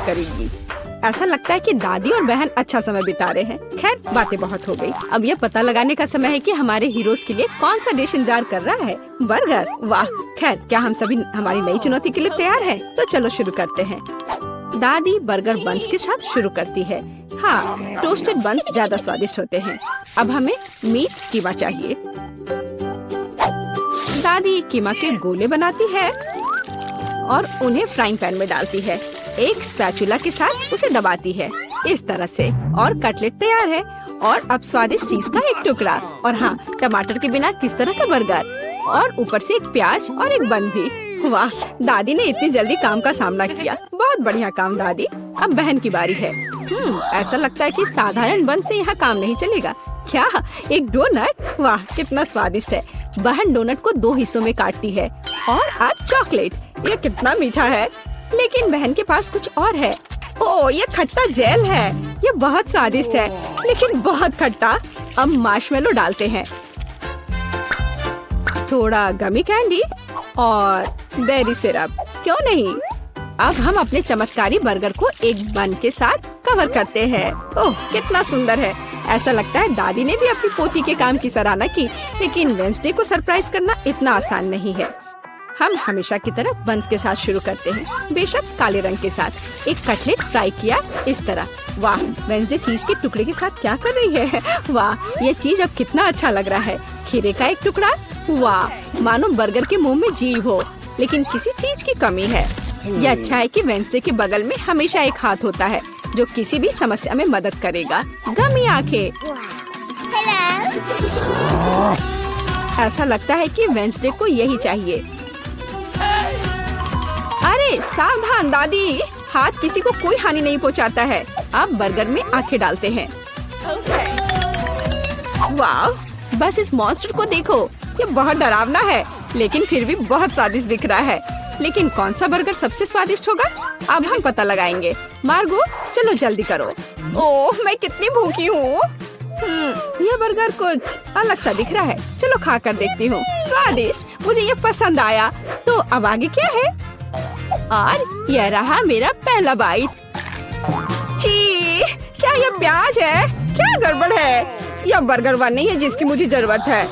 करेगी। ऐसा लगता है कि दादी और बहन अच्छा समय बिता रहे हैं। खैर, बातें बहुत हो गई। अब यह पता लगाने का समय है कि हमारे हीरोज के लिए कौन सा डिश इंतजार कर रहा है। बर्गर, वाह। खैर, क्या हम सभी हमारी नई चुनौती के लिए तैयार हैं? तो चलो शुरू करते हैं। दादी बर्गर बन्स के साथ शुरू करती है। हाँ, टोस्टेड बन्स ज्यादा स्वादिष्ट होते हैं। अब हमें मीट कीमा चाहिए। दादी कीमा के गोले बनाती है और उन्हें फ्राइंग पैन में डालती है। एक स्पैचुला के साथ उसे दबाती है इस तरह से, और कटलेट तैयार है। और अब स्वादिष्ट चीज का एक टुकड़ा, और हाँ, टमाटर के बिना किस तरह का बर्गर, और ऊपर से एक प्याज और एक बन भी। वाह, दादी ने इतनी जल्दी काम का सामना किया। बहुत बढ़िया काम दादी। अब बहन की बारी है। ऐसा लगता है कि साधारण बन से यहाँ काम नहीं चलेगा। क्या, एक डोनट? वाह, कितना स्वादिष्ट है। बहन डोनट को 2 हिस्सों में काटती है। और अब चॉकलेट, ये कितना मीठा है। लेकिन बहन के पास कुछ और है। ओह, ये खट्टा जेल है। ये बहुत स्वादिष्ट है, लेकिन बहुत खट्टा। अब मार्शमेलो डालते हैं, थोड़ा गमी कैंडी और बेरी सिरप। क्यों नहीं? अब हम अपने चमत्कारी बर्गर को एक बन के साथ कवर करते हैं। ओह, कितना सुंदर है। ऐसा लगता है दादी ने भी अपनी पोती के काम की सराहना की। लेकिन वेंसडे को सरप्राइज करना इतना आसान नहीं है। हम हमेशा की तरह बन्स के साथ शुरू करते हैं, बेशक काले रंग के साथ। एक कटलेट फ्राई किया इस तरह। वाह, वेंसडे चीज के टुकड़े के साथ क्या कर रही है। वाह, ये चीज अब कितना अच्छा लग रहा है। खीरे का एक टुकड़ा। वाह, मानो बर्गर के मुंह में जीभ हो, लेकिन किसी चीज की कमी है। ये अच्छा है कि वेंसडे के बगल में हमेशा एक हाथ होता है जो किसी भी समस्या में मदद करेगा। गमी आंखें। ऐसा लगता है कि वेंसडे को यही चाहिए। अरे सावधान दादी, हाथ किसी को कोई हानि नहीं पहुंचाता है। अब बर्गर में आंखें डालते हैं। वाह, बस इस मॉन्स्टर को देखो। ये बहुत डरावना है, लेकिन फिर भी बहुत स्वादिष्ट दिख रहा है। लेकिन कौन सा बर्गर सबसे स्वादिष्ट होगा, अब हम पता लगाएंगे। मार्गो, चलो जल्दी करो। ओह, मैं कितनी भूखी हूँ। यह बर्गर कुछ अलग सा दिख रहा है। चलो खा कर देखती हूँ। स्वादिष्ट, मुझे ये पसंद आया। तो अब आगे क्या है? और यह रहा मेरा पहला बाइट। छी, क्या ये प्याज है? क्या गड़बड़ है? यह बर्गर बन नहीं है जिसकी मुझे जरूरत है।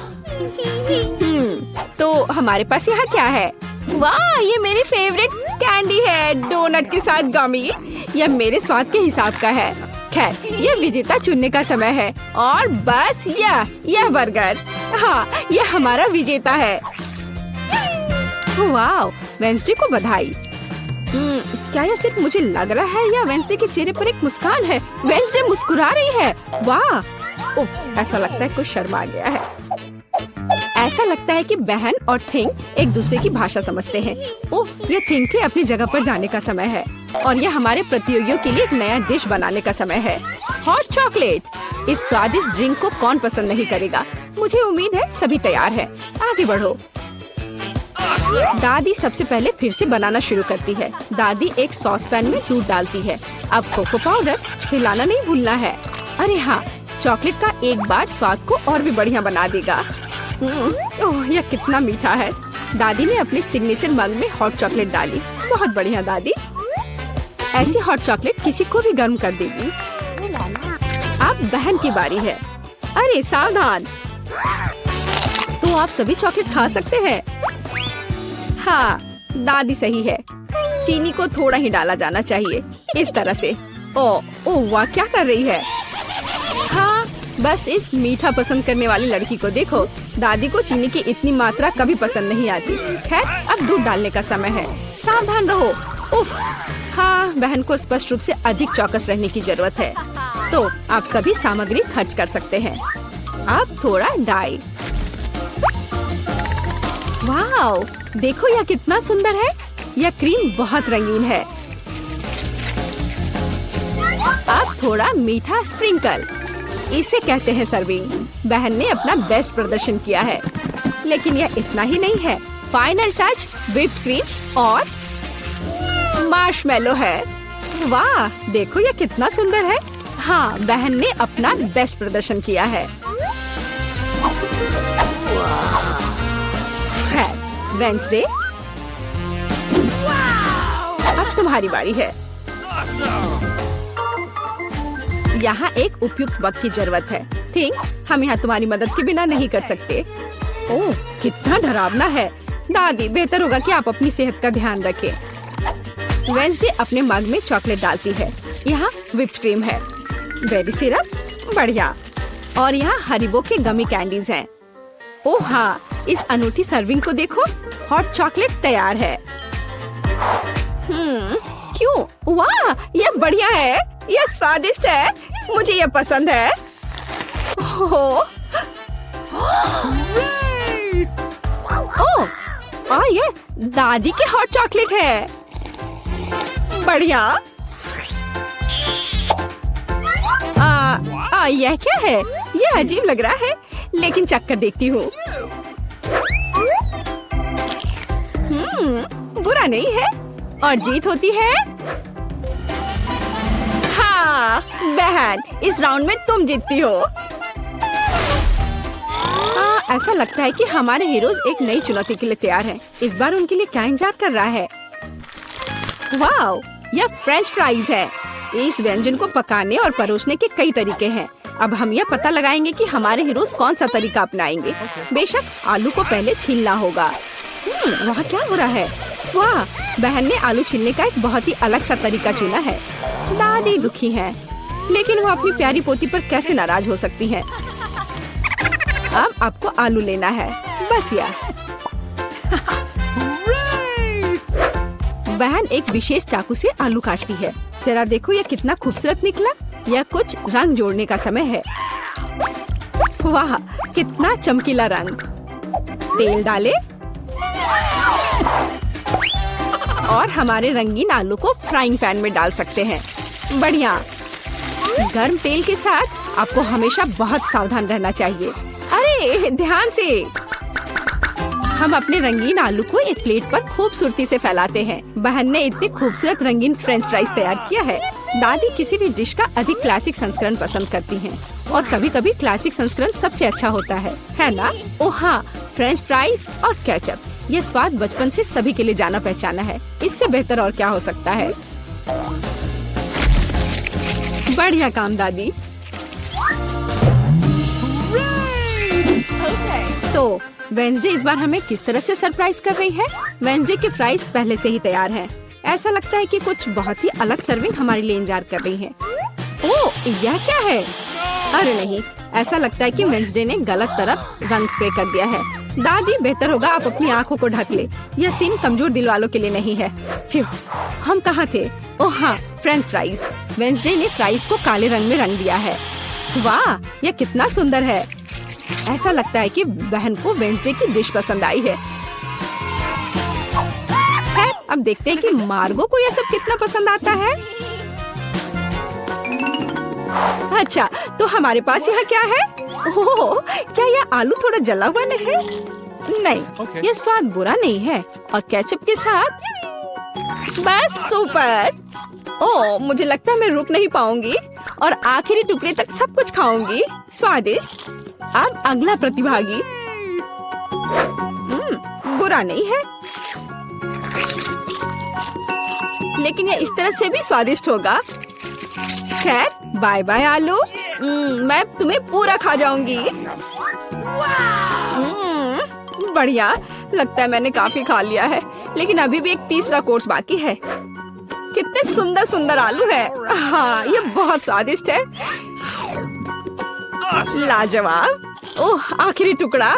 तो हमारे पास यहाँ क्या है? वाह, ये मेरी फेवरेट कैंडी है, डोनट के साथ गमी। यह मेरे स्वाद के हिसाब का है। खैर, यह विजेता चुनने का समय है। और बस यह बर्गर, हाँ, यह हमारा विजेता है। वाह, वेंसडे को बधाई। क्या यह सिर्फ मुझे लग रहा है या वेंसडे के चेहरे पर एक मुस्कान है? वेंसडे मुस्कुरा रही है। वाह, उफ, ऐसा लगता है कुछ शर्मा गया है। ऐसा लगता है कि बहन और थिंग एक दूसरे की भाषा समझते हैं। ओह, ये थिंग के अपनी जगह पर जाने का समय है। और यह हमारे प्रतियोगियों के लिए एक नया डिश बनाने का समय है। Hot chocolate. इस स्वादिष्ट ड्रिंक को कौन पसंद नहीं करेगा। मुझे उम्मीद है सभी तैयार हैं। आगे बढ़ो। दादी सबसे पहले फिर से बनाना शुरू करती है। दादी एक सॉस पैन में दूध डालती है। अब कोको पाउडर हिलाना नहीं भूलना है। अरे हाँ, चॉकलेट का एक बार स्वाद को और भी बढ़िया बना देगा। ओह, यह कितना मीठा है। दादी ने अपने सिग्नेचर मग में हॉट चॉकलेट डाली। बहुत बढ़िया दादी। ऐसी हॉट चॉकलेट किसी को भी गर्म कर देगी। अब बहन की बारी है। अरे सावधान, तो आप सभी चॉकलेट खा सकते हैं। हाँ, दादी सही है। चीनी को थोड़ा ही डाला जाना चाहिए, इस तरह से। ओह वाह, क्या कर रही है? हाँ, बस इस मीठा पसंद करने वाली लड़की को देखो। दादी को चीनी की इतनी मात्रा कभी पसंद नहीं आती। खैर, अब दूध डालने का समय है। सावधान रहो। उफ, हाँ, बहन को स्पष्ट रूप से अधिक चौकस रहने की जरूरत है। तो आप सभी सामग्री खर्च कर सकते हैं। अब थोड़ा डाई। वाओ, देखो यह कितना सुंदर है। यह क्रीम बहुत रंगीन है। अब थोड़ा मीठा स्प्रिंकल, इसे कहते हैं सर्विंग। बहन ने अपना बेस्ट प्रदर्शन किया है, लेकिन यह इतना ही नहीं है। फाइनल टच व्हिप्ड क्रीम और मार्शमेलो है। वाह, देखो यह कितना सुंदर है। हाँ, बहन ने अपना बेस्ट प्रदर्शन किया है। वेंसडे, अब तुम्हारी बारी है। यहाँ एक उपयुक्त वक्त की जरूरत है। थिंक हम यहाँ तुम्हारी मदद के बिना नहीं कर सकते। ओह, कितना डरावना है। दादी, बेहतर होगा कि आप अपनी सेहत का ध्यान रखें। वेंसडे अपने मग में चॉकलेट डालती है। यहाँ व्हिप्ड क्रीम है, बेरी सिरप, बढ़िया, और यहाँ हरिबो के गमी कैंडीज हैं। ओह हाँ, इस अनूठी सर्विंग को देखो, हॉट चॉकलेट तैयार है। क्यों? वाह, ये बढ़िया है, ये स्वादिष्ट है, मुझे ये पसंद है। ओह, और ये दादी के हॉट चॉकलेट है, बढ़िया। यह क्या है? ये अजीब लग रहा है, लेकिन चख कर देखती हूँ। बुरा नहीं है, और जीत होती है। हाँ बहन, इस राउंड में तुम जीतती हो। ऐसा लगता है कि हमारे हीरोज एक नई चुनौती के लिए तैयार हैं। इस बार उनके लिए क्या इंतजार कर रहा है? वाओ, यह फ्रेंच फ्राइज है। इस व्यंजन को पकाने और परोसने के कई तरीके हैं। अब हम यह पता लगाएंगे कि हमारे हीरोज कौन सा तरीका अपनाएंगे। बेशक आलू को पहले छीलना होगा। वहाँ क्या हो रहा है? वाह, बहन ने आलू छीलने का एक बहुत ही अलग सा तरीका चुना है। दादी दुखी है, लेकिन वो अपनी प्यारी पोती पर कैसे नाराज हो सकती है। अब आपको आलू लेना है, बस यह। बहन एक विशेष चाकू से आलू काटती है। जरा देखो, यह कितना खूबसूरत निकला। यह कुछ रंग जोड़ने का समय है। वाह, कितना चमकीला रंग। तेल डाले और हमारे रंगीन आलू को फ्राइंग पैन में डाल सकते हैं। बढ़िया। गर्म तेल के साथ आपको हमेशा बहुत सावधान रहना चाहिए। अरे ध्यान से। हम अपने रंगीन आलू को एक प्लेट पर खूबसूरती से फैलाते हैं। बहन ने इतने खूबसूरत रंगीन फ्रेंच फ्राइज तैयार किया है। दादी किसी भी डिश का अधिक क्लासिक संस्करण पसंद करती हैं, और कभी कभी क्लासिक संस्करण सबसे अच्छा होता है ना? ओह हाँ, फ्रेंच फ्राइज और केचप, ये स्वाद बचपन से सभी के लिए जाना पहचाना है। इससे बेहतर और क्या हो सकता है? बढ़िया काम दादी। तो वेंसडे इस बार हमें किस तरह से सरप्राइज कर रही है? वेंसडे के फ्राइज पहले से ही तैयार हैं। ऐसा लगता है कि कुछ बहुत ही अलग सर्विंग हमारे लिए इंतजार कर रही है। ओह, यह क्या है? अरे नहीं, ऐसा लगता है कि वेंसडे ने गलत तरफ रंग स्प्रे कर दिया है। दादी, बेहतर होगा आप अपनी आंखों को ढक ले। यह सीन कमजोर दिल वालों के लिए नहीं है। फ्यू, हम कहाँ थे? ओह हाँ, फ्रेंच फ्राइज। वेंसडे ने फ्राइज को काले रंग में रंग दिया है। वाह, यह कितना सुंदर है। ऐसा लगता है कि बहन को वेंसडे की डिश पसंद आई है। खैर, अब देखते हैं कि मार्गो को यह सब कितना पसंद आता है। अच्छा, तो हमारे पास यहाँ क्या है? ओह, क्या यह आलू थोड़ा जला हुआ नहीं है? नहीं, यह स्वाद बुरा नहीं है, और केचप के साथ बस सुपर। ओह, मुझे लगता है मैं रुक नहीं पाऊंगी और आखिरी टुकड़े तक सब कुछ खाऊंगी। स्वादिष्ट। अब अगला प्रतिभागी। बुरा नहीं है, लेकिन यह इस तरह से भी स्वादिष्ट होगा। खैर, बाय बाय आलू। मैं तुम्हें पूरा खा जाऊंगी। बढ़िया, लगता है मैंने काफी खा लिया है, लेकिन अभी भी एक तीसरा कोर्स बाकी है। कितने सुंदर सुंदर आलू है। हाँ, ये बहुत स्वादिष्ट है। लाजवाब। ओह, आखिरी टुकड़ा।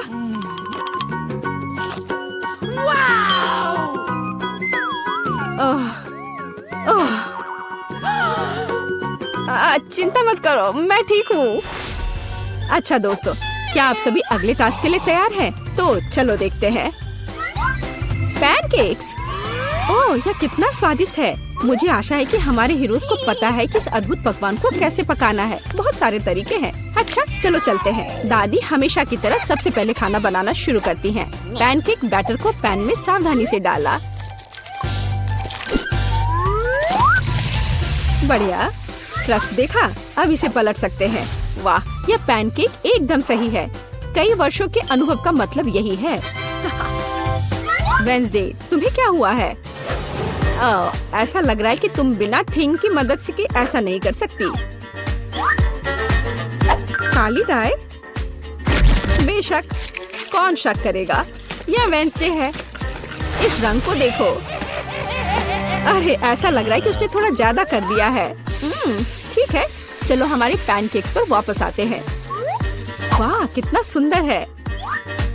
चिंता मत करो, मैं ठीक हूँ। अच्छा दोस्तों, क्या आप सभी अगले टास्क के लिए तैयार हैं? तो चलो देखते हैं। पैनकेक्स। ओह, यह कितना स्वादिष्ट है। मुझे आशा है कि हमारे हीरोज को पता है कि इस अद्भुत पकवान को कैसे पकाना है। बहुत सारे तरीके हैं। अच्छा, चलो चलते हैं। दादी हमेशा की तरह सबसे पहले खाना बनाना शुरू करती हैं। पैनकेक बैटर को पैन में सावधानी से डाला। बढ़िया, क्रस्ट देखा? अब इसे पलट सकते हैं। वाह, यह पैनकेक एकदम सही है। कई वर्षों के अनुभव का मतलब यही है। वेंसडे, तुम्हें क्या हुआ है? ऐसा लग रहा है कि तुम बिना थिंग की मदद से ऐसा नहीं कर सकती। काली डाई? बेशक, कौन शक करेगा? यह वेंसडे है। इस रंग को देखो। अरे ऐसा लग रहा है कि उसने थोड़ा ज्यादा कर दिया है। ठीक है, चलो हमारे पैनकेक्स पर वापस आते हैं। वाह, कितना सुंदर है।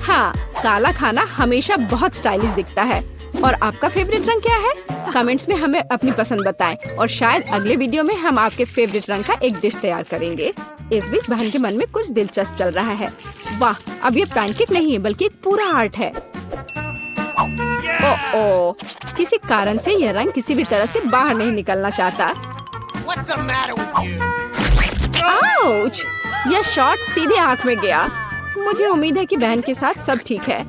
हाँ, काला खाना हमेशा बहुत स्टाइलिश दिखता है। और आपका फेवरेट रंग क्या है? कमेंट्स में हमें अपनी पसंद बताएं और शायद अगले वीडियो में हम आपके फेवरेट रंग का एक डिश तैयार करेंगे। इस बीच बहन के मन में कुछ दिलचस्प चल रहा है। वाह, अब ये पैनकेक नहीं है बल्कि एक पूरा आर्ट है। ओह, किसी कारण से यह रंग किसी भी तरह से बाहर नहीं निकलना चाहता। आउच! यह शॉट सीधे आँख में गया। मुझे उम्मीद है कि बहन के साथ सब ठीक है।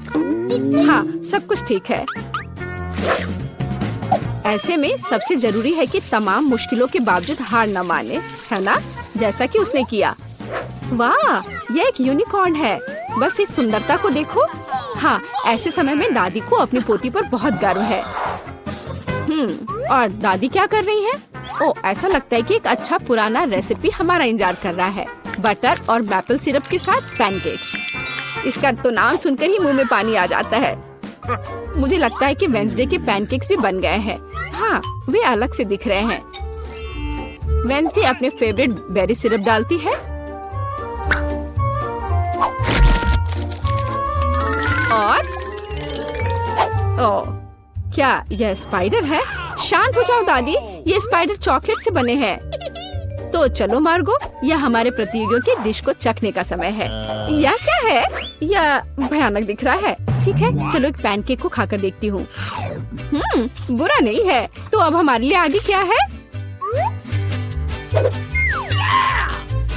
हाँ, सब कुछ ठीक है। ऐसे में सबसे जरूरी है कि तमाम मुश्किलों के बावजूद हार न माने, है ना? जैसा कि उसने किया। वाह, यह एक यूनिकॉर्न है। बस इस सुंदरता को देखो। हाँ, ऐसे समय में दादी को अपनी पोती पर बहुत गर्व है। और दादी क्या कर रही है? ओह, ऐसा लगता है कि एक अच्छा पुराना रेसिपी हमारा इंतजार कर रहा है। बटर और मैपल सिरप के साथ पैनकेक्स। इसका तो नाम सुनकर ही मुंह में पानी आ जाता है। मुझे लगता है कि वेंसडे के पैनकेक्स भी बन गए हैं। हाँ, वे अलग से दिख रहे हैं। वेंसडे अपने फेवरेट बेरी सिरप डालती है और क्या यह स्पाइडर है? शांत हो जाओ दादी, ये स्पाइडर चॉकलेट से बने हैं। तो चलो मार्गो, यह हमारे प्रतियोगियों की डिश को चखने का समय है। यह क्या है? यह भयानक दिख रहा है। ठीक है, चलो एक पैनकेक को खाकर देखती हूँ। बुरा नहीं है। तो अब हमारे लिए आगे क्या है?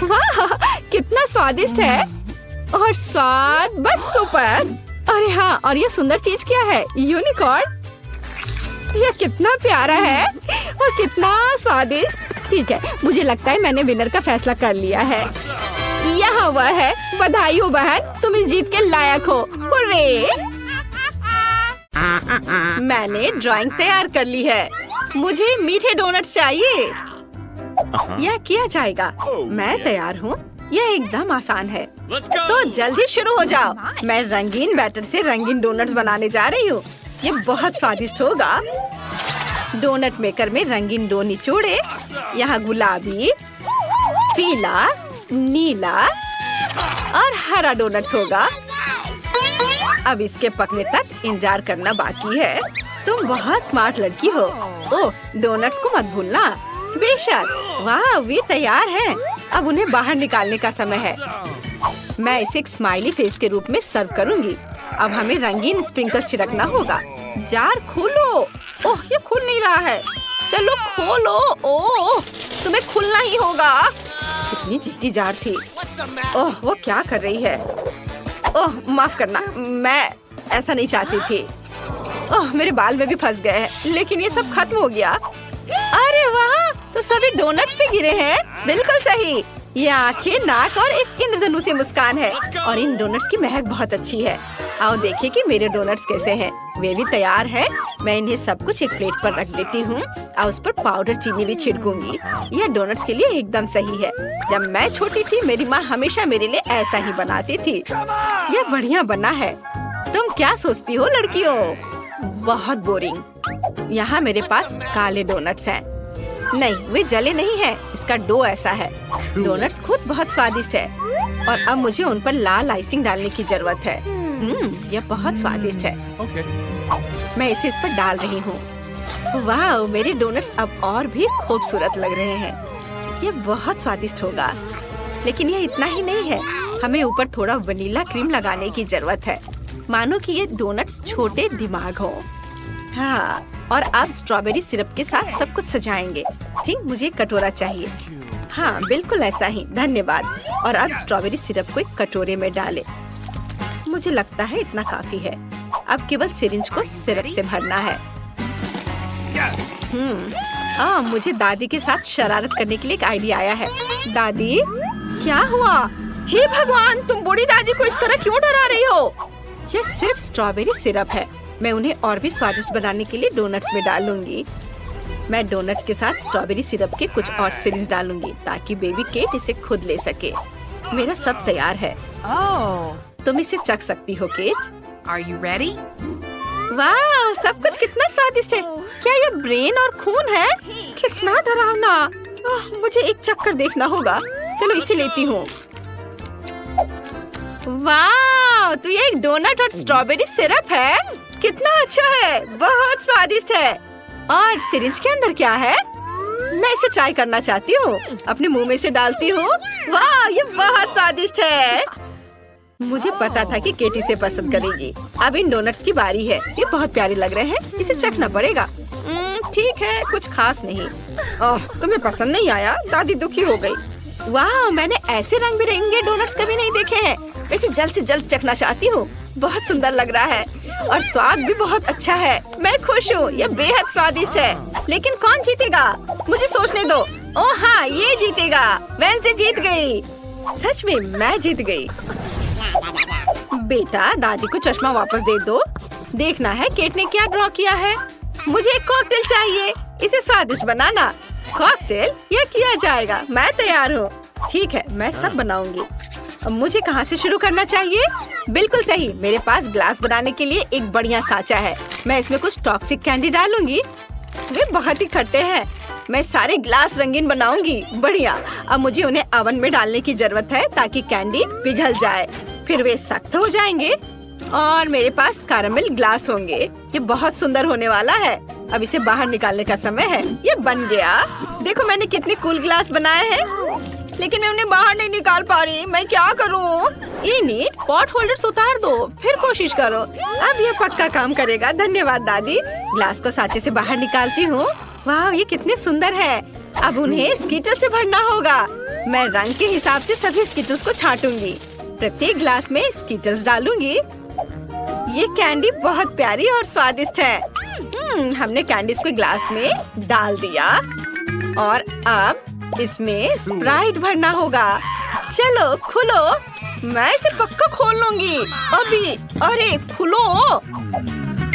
वाह, कितना स्वादिष्ट है। और स्वाद बस सुपर। अरे हाँ, और ये सुंदर चीज क्या है? यूनिकॉर्न। यह कितना प्यारा है और कितना स्वादिष्ट। ठीक है, मुझे लगता है मैंने विनर का फैसला कर लिया है। यहाँ वह है। बधाई हो बहन, तुम इस जीत के लायक हो। हुर्रे! मैंने ड्राइंग तैयार कर ली है। मुझे मीठे डोनट्स चाहिए। यह किया जाएगा। मैं तैयार हूँ। यह एकदम आसान है। तो जल्दी शुरू हो जाओ। मैं रंगीन बैटर से रंगीन डोनट्स बनाने जा रही हूँ। ये बहुत स्वादिष्ट होगा। डोनट मेकर में रंगीन डो निचोड़े। यहाँ गुलाबी, पीला, नीला और हरा डोनट्स होगा। अब इसके पकने तक इंतजार करना बाकी है। तुम बहुत स्मार्ट लड़की हो। ओह, डोनट्स को मत भूलना। बेशक। वाह, वे तैयार हैं। अब उन्हें बाहर निकालने का समय है। मैं इसे एक स्माइली फेस के रूप में सर्व करूंगी। अब हमें रंगीन स्प्रिंकल्स छिड़कना होगा। जार खोलो। ओह, ये खुल नहीं रहा है। चलो खोलो। ओह, तुम्हें खुलना ही होगा। कितनी जिद्दी जार थी। ओह, वो क्या कर रही है? ओह, माफ करना, मैं ऐसा नहीं चाहती थी। ओह, मेरे बाल में भी फंस गए हैं, लेकिन ये सब खत्म हो गया। अरे वाह, तो सभी डोनट्स पे गिरे हैं। बिल्कुल सही। ये आंखें, नाक और एक इंद्रधनुषी मुस्कान है। और इन डोनट्स की महक बहुत अच्छी है। आओ देखिए कि मेरे डोनट्स कैसे हैं। वे भी तैयार हैं। मैं इन्हें सब कुछ एक प्लेट पर रख देती हूँ और उस पर पाउडर चीनी भी छिड़कूंगी। यह डोनट्स के लिए एकदम सही है। जब मैं छोटी थी, मेरी माँ हमेशा मेरे लिए ऐसा ही बनाती थी। यह बढ़िया बना है। तुम क्या सोचती हो लड़कियों? बहुत बोरिंग। यहाँ मेरे पास काले डोनट्स हैं। नहीं, वे जले नहीं हैं। इसका डो ऐसा है। डोनट्स खुद बहुत स्वादिष्ट है। और अब मुझे उन पर लाल आइसिंग डालने की जरूरत है। यह बहुत स्वादिष्ट है। मैं इसे इस पर डाल रही हूँ। वाह, मेरे डोनट्स अब और भी खूबसूरत लग रहे हैं। यह बहुत स्वादिष्ट होगा। लेकिन यह इतना ही नहीं है। हमें ऊपर थोड़ा वनीला क्रीम लगाने की जरूरत है, मानो कि ये डोनट्स छोटे दिमाग हो। हाँ, और अब स्ट्रॉबेरी सिरप के साथ सब कुछ सजाएंगे। ठीक, मुझे एक कटोरा चाहिए। हाँ, बिल्कुल ऐसा ही। धन्यवाद। और अब स्ट्रॉबेरी सिरप को एक कटोरे में डालें। मुझे लगता है इतना काफी है। अब केवल सिरिंज को सिरप से भरना है। मुझे दादी के साथ शरारत करने के लिए एक आइडिया आया है। दादी, क्या हुआ? हे भगवान, तुम बूढ़ी दादी को इस तरह क्यों डरा रही हो? यह सिर्फ स्ट्रॉबेरी सिरप है। मैं उन्हें और भी स्वादिष्ट बनाने के लिए डोनट्स में डालूंगी। मैं डोनट्स के साथ स्ट्रॉबेरी सिरप के कुछ और सीरीज डालूंगी ताकि बेबी केट इसे खुद ले सके। मेरा सब तैयार है। तुम इसे चख सकती हो केट। Are you ready? वाह, सब कुछ कितना स्वादिष्ट है। क्या ये ब्रेन और खून है? कितना डरावना। मुझे एक चक्कर देखना होगा। चलो इसे लेती हूँ। वाह, तो ये एक डोनट और स्ट्रॉबेरी सिरप है। कितना अच्छा है, बहुत स्वादिष्ट है। और सिरिंज के अंदर क्या है? मैं इसे ट्राई करना चाहती हूँ। अपने मुंह में से डालती हूँ। वाह, ये बहुत स्वादिष्ट है। मुझे पता था कि केटी इसे पसंद करेगी। अब इन डोनट्स की बारी है। ये बहुत प्यारे लग रहे हैं, इसे चखना पड़ेगा। ठीक है, कुछ खास नहीं। ओह, तुम्हें पसंद नहीं आया? दादी दुखी हो गई। वाह, मैंने ऐसे रंग बिरंगे डोनट्स कभी नहीं देखे हैं। इसे जल्द से जल्द चखना चाहती हूँ। बहुत सुंदर लग रहा है और स्वाद भी बहुत अच्छा है। मैं खुश हूँ, ये बेहद स्वादिष्ट है। लेकिन कौन जीतेगा? मुझे सोचने दो। ओह हाँ, ये जीतेगा। वेंसडे जीत गई। सच में मैं जीत गई। बेटा, दादी को चश्मा वापस दे दो। देखना है केट ने क्या ड्रॉ किया है। मुझे एक कॉकटेल चाहिए, इसे स्वादिष्ट बनाना। कॉकटेल? यह किया जाएगा। मैं तैयार हूँ। ठीक है, मैं सब बनाऊंगी। अब मुझे कहाँ से शुरू करना चाहिए? बिल्कुल सही, मेरे पास ग्लास बनाने के लिए एक बढ़िया साँचा है। मैं इसमें कुछ टॉक्सिक कैंडी डालूंगी। वे बहुत ही खट्टे हैं। मैं सारे ग्लास रंगीन बनाऊंगी। बढ़िया। अब मुझे उन्हें ओवन में डालने की जरूरत है ताकि कैंडी पिघल जाए। फिर वे सख्त हो जाएंगे और मेरे पास कैरामल ग्लास होंगे। ये बहुत सुंदर होने वाला है। अब इसे बाहर निकालने का समय है। ये बन गया। देखो मैंने कितने कूल ग्लास बनाए हैं, लेकिन मैं उन्हें बाहर नहीं निकाल पा रही। मैं क्या करूं? इनिट, पॉट होल्डर्स उतार दो, फिर कोशिश करो। अब ये पक्का काम करेगा। धन्यवाद दादी। ग्लास को सांचे से बाहर निकालती हूँ। वाह, ये कितने सुंदर है। अब उन्हें स्कीटल से भरना होगा। मैं रंग के हिसाब से सभी स्कीटल्स को छांटूंगी। प्रत्येक ग्लास में स्कीटल्स डालूंगी। ये कैंडी बहुत प्यारी और स्वादिष्ट है। हमने कैंडीज को ग्लास में डाल दिया और अब इसमें स्प्राइट भरना होगा। चलो खुलो। मैं इसे पक्का खोल लूंगी अभी। अरे खुलो।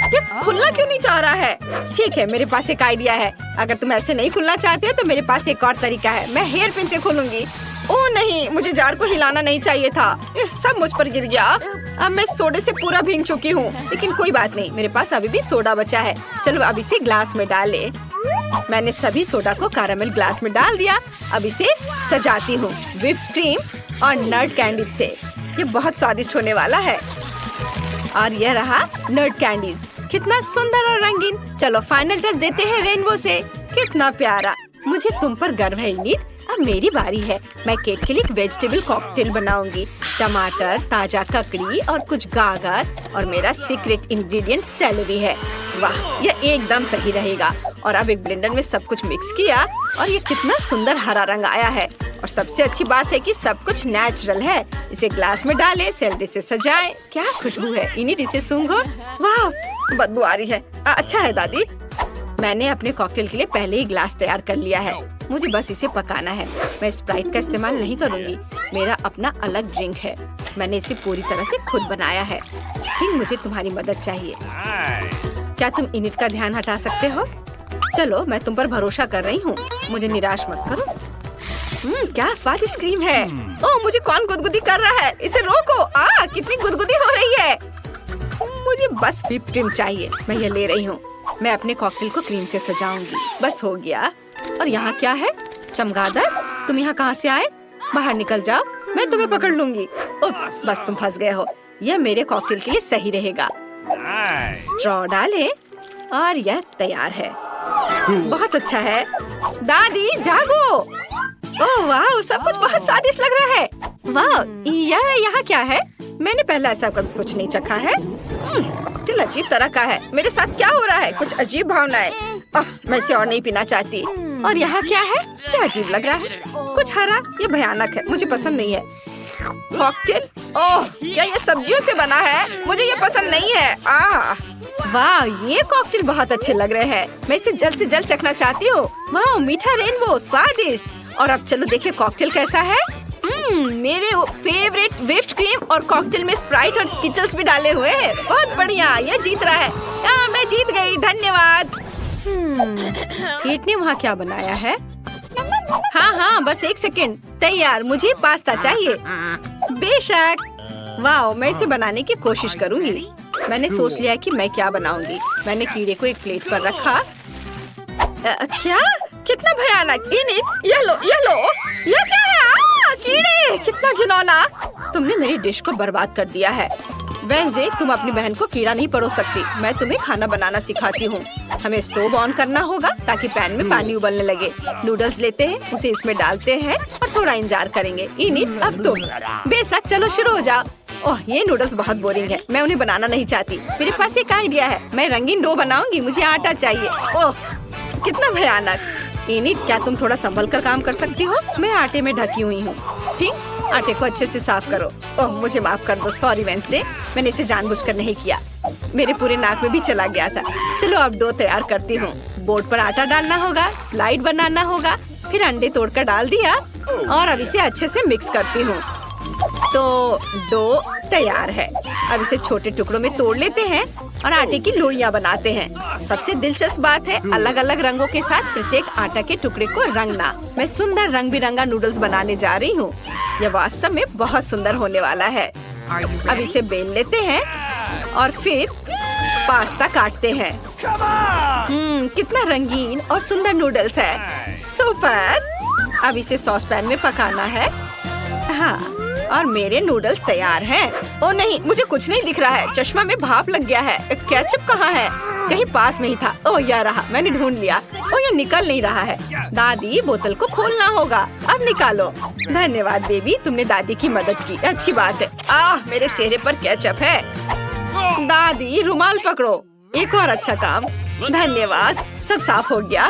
ये खुलना क्यों नहीं चाह रहा है? ठीक है, मेरे पास एक आइडिया है। अगर तुम ऐसे नहीं खुलना चाहते हो तो मेरे पास एक और तरीका है। मैं हेयर पिन से खोलूंगी। ओह नहीं, मुझे जार को हिलाना नहीं चाहिए था। ये सब मुझ पर गिर गया। अब मैं सोडे से पूरा भीग चुकी हूँ, लेकिन कोई बात नहीं, मेरे पास अभी भी सोडा बचा है। चलो अब इसे ग्लास में डालें। मैंने सभी सोडा को कैरामल ग्लास में डाल दिया। अब इसे सजाती हूँ व्हिप्ड क्रीम और नट कैंडी से। ये बहुत स्वादिष्ट होने वाला है। और यह रहा नट कैंडीज। कितना सुंदर और रंगीन। चलो फाइनल टच देते हैं रेनबो से। कितना प्यारा। मुझे तुम पर गर्व है इनिट। अब मेरी बारी है। मैं केट के लिए एक वेजिटेबल कॉकटेल बनाऊंगी। टमाटर, ताजा ककड़ी और कुछ गाजर और मेरा सीक्रेट इंग्रेडिएंट सेलेरी है। वाह, यह एकदम सही रहेगा। और अब एक ब्लेंडर में सब कुछ मिक्स किया और ये कितना सुंदर हरा रंग आया है। और सबसे अच्छी बात है कि सब कुछ नेचुरल है। इसे ग्लास में डालें, सेलेरी से सजाएं। क्या खुशबू है। इनिट, इसे सूंघो। वाह, बदबू आ रही है। अच्छा है दादी। मैंने अपने कॉकटेल के लिए पहले ही ग्लास तैयार कर लिया है। मुझे बस इसे पकाना है। मैं स्प्राइट का इस्तेमाल नहीं करूंगी। मेरा अपना अलग ड्रिंक है। मैंने इसे पूरी तरह से खुद बनाया है। लेकिन मुझे तुम्हारी मदद चाहिए। क्या तुम इनिट का ध्यान हटा सकते हो? चलो, मैं तुम पर भरोसा कर रही हूँ। मुझे निराश मत करो। क्या स्वादिष्ट क्रीम है। ओह, मुझे कौन गुदगुदी कर रहा है? इसे रोको। कितनी गुदगुदी हो रही है। मुझे बस व्हिप्ड क्रीम चाहिए। मैं ये ले रही हूँ। मैं अपने कॉकटेल को क्रीम से सजाऊंगी। बस हो गया। और यहाँ क्या है? चमगादड़, तुम यहाँ कहाँ से आए? बाहर निकल जाओ, मैं तुम्हें पकड़ लूंगी। बस तुम फंस गए हो। यह मेरे कॉकटेल के लिए सही रहेगा। स्ट्रॉ डालें और यह तैयार है। बहुत अच्छा है। दादी जागो। ओह वाह, सब कुछ बहुत स्वादिष्ट लग रहा है। वाह, यह यहाँ क्या है? मैंने पहले ऐसा कभी कुछ नहीं चखा है। कॉकटेल अजीब तरह का है। मेरे साथ क्या हो रहा है? कुछ अजीब भावनाएं। मैं इसे और नहीं पीना चाहती। और यहाँ क्या है? क्या अजीब लग रहा है। कुछ हरा। ये भयानक है, मुझे पसंद नहीं है। कॉकटेल? ओह, क्या ये सब्जियों से बना है? मुझे ये पसंद नहीं है। वाह, ये कॉकटेल बहुत अच्छे लग रहे हैं। मैं इसे जल्द से जल्द चखना चाहती हूँ। वाह, मीठा रेनबो, स्वादिष्ट। और अब चलो देखें कॉकटेल कैसा है। मेरे फेवरेट व्हिप्ड क्रीम और कॉकटेल में स्प्राइट और स्किटल्स भी डाले हुए हैं। बहुत बढ़िया, ये जीत रहा है। मैं जीत गई। धन्यवाद। कीट ने वहाँ क्या बनाया है? हाँ हाँ, बस एक सेकंड। तैयार, मुझे पास्ता चाहिए। बेशक। वाह, मैं इसे बनाने की कोशिश करूंगी। मैंने सोच लिया कि मैं क्या बनाऊंगी। मैंने कीड़े को एक प्लेट पर रखा। क्या? कितना भयानक! ये लो, ये क्या है? कीड़े! कितना घिनौना! तुमने मेरी डिश को बर्बाद कर दिया है। वेंसडे, तुम अपनी बहन को कीड़ा नहीं परोस सकती। मैं तुम्हें खाना बनाना सिखाती हूँ। हमें स्टोव ऑन करना होगा ताकि पैन में पानी उबलने लगे। नूडल्स लेते हैं, उसे इसमें डालते हैं और थोड़ा इंतजार करेंगे। इनिट, अब तुम। बेशक, चलो शुरू हो जाओ। ओह, ये नूडल्स बहुत बोरिंग है। मैं उन्हें बनाना नहीं चाहती। मेरे पास एक आइडिया है। मैं रंगीन डो बनाऊंगी। मुझे आटा चाहिए। ओह, कितना भयानक! इनिट, क्या तुम थोड़ा संभल कर काम कर सकती हो? मैं आटे में ढकी हुई हूँ। ठीक, आटे को अच्छे से साफ करो। ओह, मुझे माफ कर दो। सॉरी वेंसडे, मैंने इसे जानबूझकर नहीं किया। मेरे पूरे नाक में भी चला गया था। चलो अब डो तैयार करती हूँ। बोर्ड पर आटा डालना होगा, स्लाइड बनाना होगा, फिर अंडे तोड़कर डाल दिया और अब इसे अच्छे से मिक्स करती हूँ। तो डो तैयार है। अब इसे छोटे टुकड़ों में तोड़ लेते हैं और आटे की लोइयां बनाते हैं। सबसे दिलचस्प बात है अलग अलग रंगों के साथ प्रत्येक आटा के टुकड़े को रंगना। मैं सुंदर रंग बिरंगा नूडल्स बनाने जा रही हूँ। यह वास्तव में बहुत सुंदर होने वाला है। अब इसे बेल लेते हैं और फिर पास्ता काटते हैं। कितना रंगीन और सुंदर नूडल्स है। सुपर! अब इसे सॉस पैन में पकाना है। हाँ, और मेरे नूडल्स तैयार हैं। ओ नहीं, मुझे कुछ नहीं दिख रहा है। चश्मा में भाप लग गया है। केचप कहाँ है? कहीं पास में ही था। ओ, यह रहा, मैंने ढूंढ लिया। ओ, ये निकल नहीं रहा है। दादी, बोतल को खोलना होगा। अब निकालो। धन्यवाद बेबी, तुमने दादी की मदद की। अच्छी बात है। मेरे चेहरे पर केचप है। दादी, रुमाल पकड़ो। एक और अच्छा काम। धन्यवाद, सब साफ हो गया।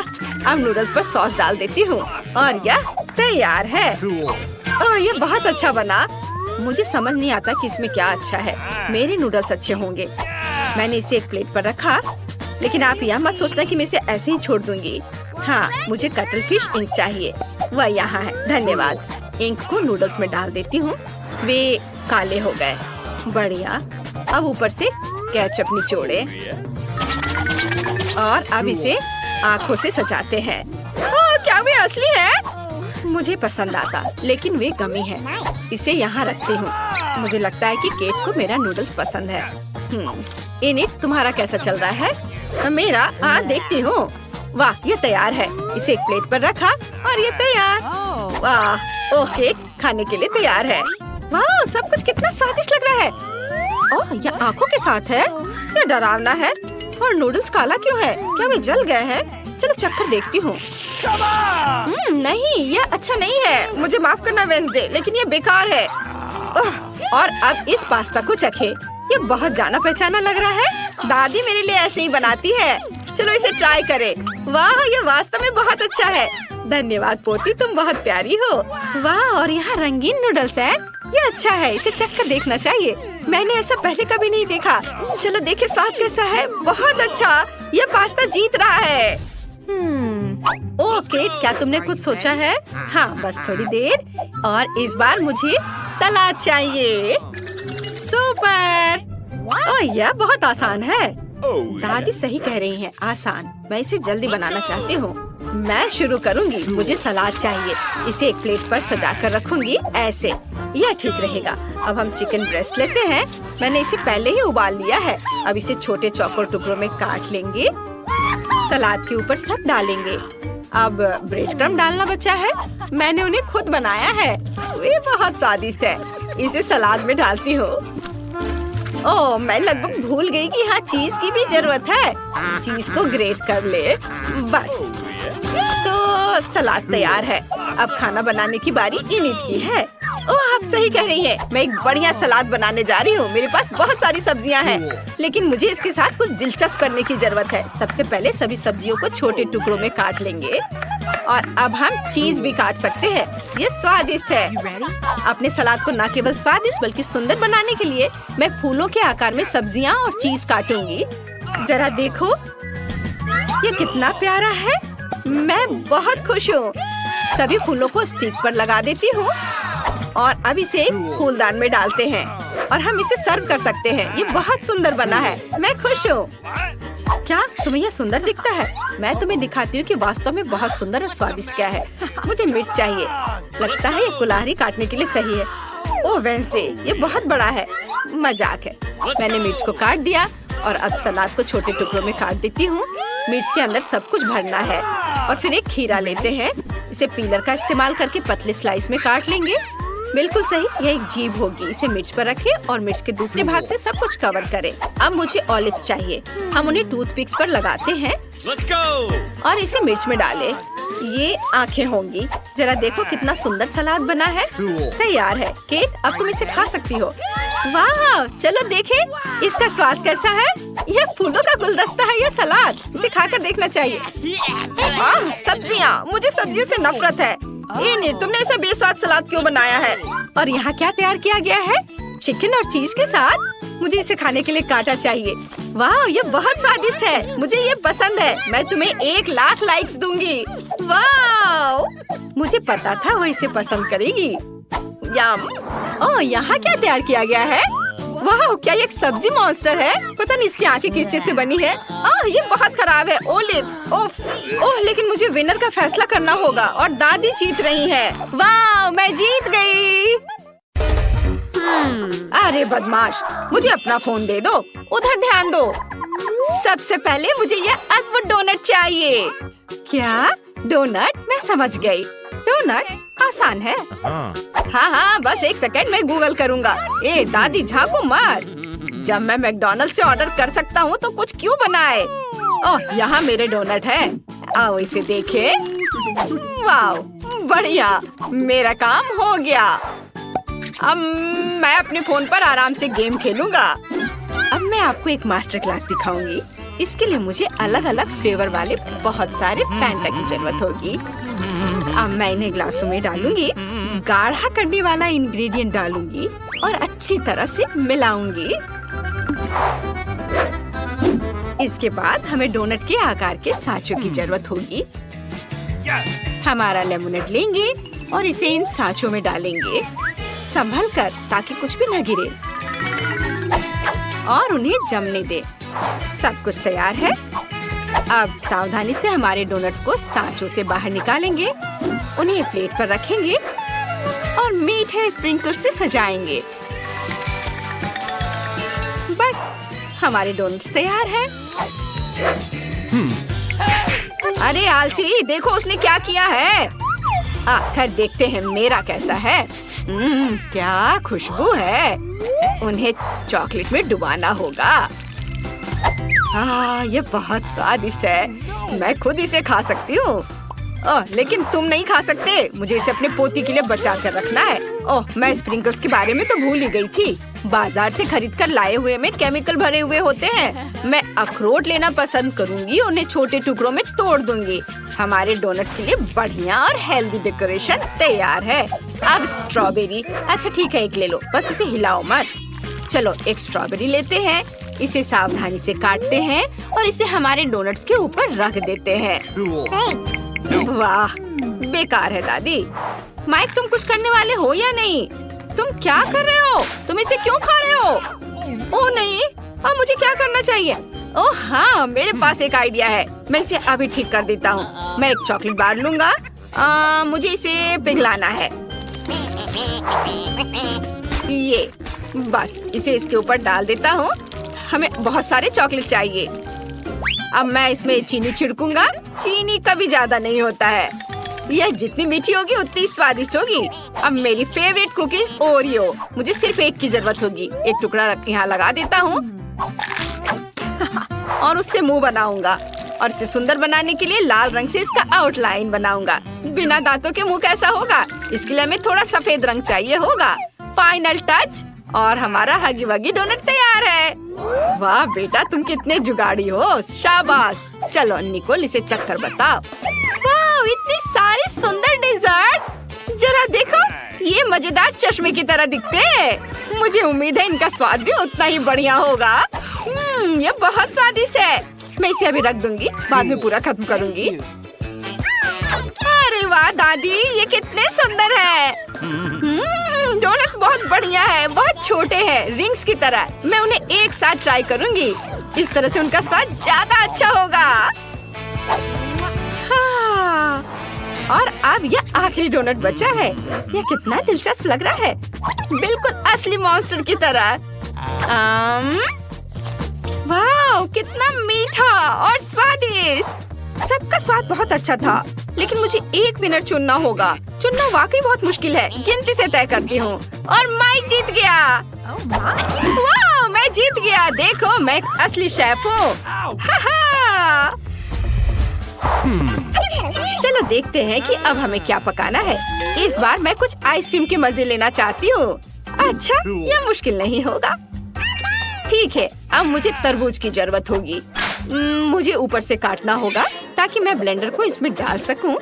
अब नूडल्स पर सॉस डाल देती हूँ और यह तैयार है। ओह, ये बहुत अच्छा बना। मुझे समझ नहीं आता कि इसमें क्या अच्छा है। मेरे नूडल्स अच्छे होंगे। मैंने इसे एक प्लेट पर रखा, लेकिन आप यह मत सोचना कि मैं इसे ऐसे ही छोड़ दूंगी। हाँ, मुझे कटल फिश इंक चाहिए। वह यहाँ है। धन्यवाद। इंक को नूडल्स में डाल देती हूँ। वे काले हो गए। बढ़िया। अब ऊपर से केचप निचोड़े और अब इसे आँखों से सजाते हैं। क्या वे असली है? मुझे पसंद आता, लेकिन वे गमी है। इसे यहाँ रखती हूँ। मुझे लगता है कि केट को मेरा नूडल्स पसंद है। इनिट, तुम्हारा कैसा चल रहा है? मेरा देखती हूँ। वाह, ये तैयार है। इसे एक प्लेट पर रखा और ये तैयार। वाह, ओह, केक खाने के लिए तैयार है। वाह, सब कुछ कितना स्वादिष्ट लग रहा है। ओह, यह आँखों के साथ है। यह डरावना है। और नूडल्स काला क्यों है? क्या वे जल गए हैं? चलो चक्कर देखती हूँ। नहीं, यह अच्छा नहीं है। मुझे माफ करना वेंसडे, लेकिन ये बेकार है। और अब इस पास्ता को चखे। ये बहुत जाना पहचाना लग रहा है। दादी मेरे लिए ऐसे ही बनाती है। चलो इसे ट्राई करें। वाह, ये वास्तव में बहुत अच्छा है। धन्यवाद पोती, तुम बहुत प्यारी हो। वाह, और यहाँ रंगीन नूडल्स है। ये अच्छा है, इसे चखकर देखना चाहिए। मैंने ऐसा पहले कभी नहीं देखा। चलो देखे स्वाद कैसा है। बहुत अच्छा, ये पास्ता जीत रहा है। ओह केट, क्या तुमने कुछ सोचा है? हाँ, बस थोड़ी देर। और इस बार मुझे सलाद चाहिए। सुपर! ओह, यह बहुत आसान है। दादी सही कह रही हैं, आसान। मैं इसे जल्दी बनाना चाहती हूँ। मैं शुरू करूँगी। मुझे सलाद चाहिए। इसे एक प्लेट पर सजा कर रखूंगी ऐसे। यह ठीक रहेगा। अब हम चिकन ब्रेस्ट लेते हैं। मैंने इसे पहले ही उबाल लिया है। अब इसे छोटे चौकोर टुकड़ों में काट लेंगे। सलाद के ऊपर सब डालेंगे। अब ब्रेड क्रम्ब डालना बचा है। मैंने उन्हें खुद बनाया है। ये बहुत स्वादिष्ट है। इसे सलाद में डालती हूँ। ओह, मैं लगभग भूल गई कि यहाँ चीज की भी जरूरत है। चीज को ग्रेट कर ले। बस, तो सलाद तैयार है। अब खाना बनाने की बारी इनिट की है। ओह, आप सही कह रही हैं। मैं एक बढ़िया सलाद बनाने जा रही हूँ। मेरे पास बहुत सारी सब्जियाँ हैं, लेकिन मुझे इसके साथ कुछ दिलचस्प करने की जरूरत है। सबसे पहले सभी सब्जियों को छोटे टुकड़ों में काट लेंगे और अब हम चीज भी काट सकते हैं। ये स्वादिष्ट है। अपने सलाद को न केवल स्वादिष्ट बल्कि सुंदर बनाने के लिए मैं फूलों के आकार में सब्जियाँ और चीज काटूंगी। जरा देखो, ये कितना प्यारा है। मैं बहुत खुश हूँ। सभी फूलों को स्टिक पर लगा देती हूँ और अब इसे फूलदान में डालते हैं और हम इसे सर्व कर सकते हैं। ये बहुत सुंदर बना है। मैं खुश हूँ। क्या तुम्हें यह सुंदर दिखता है? मैं तुम्हें दिखाती हूँ कि वास्तव में बहुत सुंदर और स्वादिष्ट क्या है। मुझे मिर्च चाहिए। लगता है ये कुल्हाड़ी काटने के लिए सही है। ओह वेंसडे, ये बहुत बड़ा है। मजाक है। मैंने मिर्च को काट दिया और अब सलाद को छोटे टुकड़ों में काट देती हूँ। मिर्च के अंदर सब कुछ भरना है और फिर एक खीरा लेते हैं। इसे पीलर का इस्तेमाल करके पतले स्लाइस में काट लेंगे। बिल्कुल सही, यह एक जीभ होगी। इसे मिर्च पर रखें और मिर्च के दूसरे भाग से सब कुछ कवर करें। अब मुझे ऑलिव्स चाहिए। हम उन्हें टूथपिक्स पर लगाते हैं और इसे मिर्च में डालें। ये आंखें होंगी। जरा देखो कितना सुंदर सलाद बना है। तैयार है। केट, अब तुम इसे खा सकती हो। वाह, चलो देखें इसका स्वाद कैसा है। यह फूलों का गुलदस्ता है। यह सलाद, इसे खाकर देखना चाहिए। सब्जियाँ, मुझे सब्जियों से नफरत है। नहीं, तुमने ऐसा बेस्वाद सलाद क्यों बनाया है? और यहाँ क्या तैयार किया गया है? चिकन और चीज के साथ। मुझे इसे खाने के लिए कांटा चाहिए। वाह, ये बहुत स्वादिष्ट है। मुझे ये पसंद है। मैं तुम्हें 1,00,000 लाइक्स दूंगी। वाह, मुझे पता था वो इसे पसंद करेगी। यम। ओह, यहाँ क्या तैयार किया गया है? वाह, क्या ये एक सब्जी मॉन्स्टर है? पता नहीं इसकी आंखें किस चीज से बनी है। ये बहुत खराब है। ओलिव्स, ओह, लेकिन मुझे विनर का फैसला करना होगा और दादी जीत रही है। वाह, मैं जीत गई। अरे बदमाश, मुझे अपना फोन दे दो। उधर ध्यान दो। सबसे पहले मुझे यह अद्भुत डोनट चाहिए। क्या डोनट? मैं समझ गई। डोनट आसान है। हाँ, बस 1 सेकंड में गूगल करूँगा। ए दादी, झांको मत। जब मैं मैकडॉनल्ड से ऑर्डर कर सकता हूँ तो कुछ क्यों बनाए? ओह, यहाँ मेरे डोनट है। आओ इसे देखें। वाह, बढ़िया, मेरा काम हो गया। अब मैं अपने फोन पर आराम से गेम खेलूंगा। अब मैं आपको एक मास्टर क्लास दिखाऊंगी। इसके लिए मुझे अलग अलग फ्लेवर वाले बहुत सारे फैंटा की जरूरत होगी। अब मैं इन्हें ग्लासों में डालूंगी, गाढ़ा करने वाला इंग्रेडिएंट डालूंगी और अच्छी तरह से मिलाऊंगी। इसके बाद हमें डोनट के आकार के सांचों की जरूरत होगी। हमारा लेमनेड लेंगे और इसे इन सांचों में डालेंगे, संभल कर ताकि कुछ भी न गिरे, और उन्हें जमने दे। सब कुछ तैयार है। अब सावधानी से हमारे डोनट्स को सांचों से बाहर निकालेंगे, उन्हें प्लेट पर रखेंगे और मीठे स्प्रिंकल से सजाएंगे। बस हमारे डोनट्स तैयार हैं। अरे आलसी, देखो उसने क्या किया है। आखिर देखते हैं मेरा कैसा है। क्या खुशबू है। उन्हें चॉकलेट में डुबाना होगा। ये बहुत स्वादिष्ट है। मैं खुद इसे खा सकती हूँ। लेकिन तुम नहीं खा सकते। मुझे इसे अपने पोती के लिए बचा कर रखना है। मैं स्प्रिंकल्स के बारे में तो भूल ही गई थी। बाजार से खरीद कर लाए हुए में केमिकल भरे हुए होते हैं। मैं अखरोट लेना पसंद करूंगी, उन्हें छोटे टुकड़ों में तोड़ दूंगी। हमारे डोनट्स के लिए बढ़िया और हेल्दी डेकोरेशन तैयार है। अब स्ट्रॉबेरी। अच्छा ठीक है, एक ले लो, बस इसे हिलाओ मत। चलो एक स्ट्रॉबेरी लेते हैं, इसे सावधानी से काटते हैं और इसे हमारे डोनट्स के ऊपर रख देते हैं। वाह, बेकार है दादी। माइक, तुम कुछ करने वाले हो या नहीं? तुम क्या कर रहे हो? तुम इसे क्यों खा रहे हो? ओह नहीं, अब मुझे क्या करना चाहिए? ओह हाँ, मेरे पास एक आइडिया है। मैं इसे अभी ठीक कर देता हूँ। मैं एक चॉकलेट बार लूंगा। मुझे इसे पिघलाना है। ये बस, इसे इसके ऊपर डाल देता हूँ। हमें बहुत सारे चॉकलेट चाहिए। अब मैं इसमें चीनी छिड़कूंगा। चीनी कभी ज्यादा नहीं होता है। यह जितनी मीठी होगी उतनी स्वादिष्ट होगी। अब मेरी फेवरेट कुकीज ओरियो। मुझे सिर्फ एक की जरूरत होगी। एक टुकड़ा यहाँ लगा देता हूँ और उससे मुंह बनाऊंगा। और इसे सुंदर बनाने के लिए लाल रंग से इसका आउटलाइन बनाऊंगा। बिना दांतों के मुंह कैसा होगा? इसके लिए हमें थोड़ा सफेद रंग चाहिए होगा। फाइनल टच, और हमारा हगी वगी डोनट तैयार है। वाह बेटा, तुम कितने जुगाड़ी हो। शाबाश। चलो निकोल, इसे चक्कर बताओ। वाह, इतनी सारी सुंदर डेजर्ट। जरा देखो, ये मजेदार चश्मे की तरह दिखते हैं। मुझे उम्मीद है इनका स्वाद भी उतना ही बढ़िया होगा। ये बहुत स्वादिष्ट है। मैं इसे अभी रख दूंगी, बाद में पूरा खत्म करूंगी। अरे वाह दादी, ये कितने सुंदर है। डोनट्स बहुत बढ़िया है, बहुत छोटे हैं, रिंग्स की तरह। मैं उन्हें एक साथ ट्राई करूंगी। इस तरह से उनका स्वाद ज्यादा अच्छा होगा। हाँ। और अब यह आखिरी डोनट बचा है। यह कितना दिलचस्प लग रहा है, बिल्कुल असली मॉन्स्टर की तरह। वाह, कितना मीठा और स्वादिष्ट। सबका स्वाद बहुत अच्छा था, लेकिन मुझे एक विनर चुनना होगा। चुनना वाकई बहुत मुश्किल है। गिनती से तय करती हूँ और माइक जीत गया। वाह, मैं जीत गया। देखो, मैं एक असली शेफ हूँ। चलो देखते हैं कि अब हमें क्या पकाना है। इस बार मैं कुछ आइसक्रीम के मजे लेना चाहती हूँ। अच्छा, यह मुश्किल नहीं होगा। ठीक है, अब मुझे तरबूज की जरूरत होगी। मुझे ऊपर से काटना होगा ताकि मैं ब्लेंडर को इसमें डाल सकूं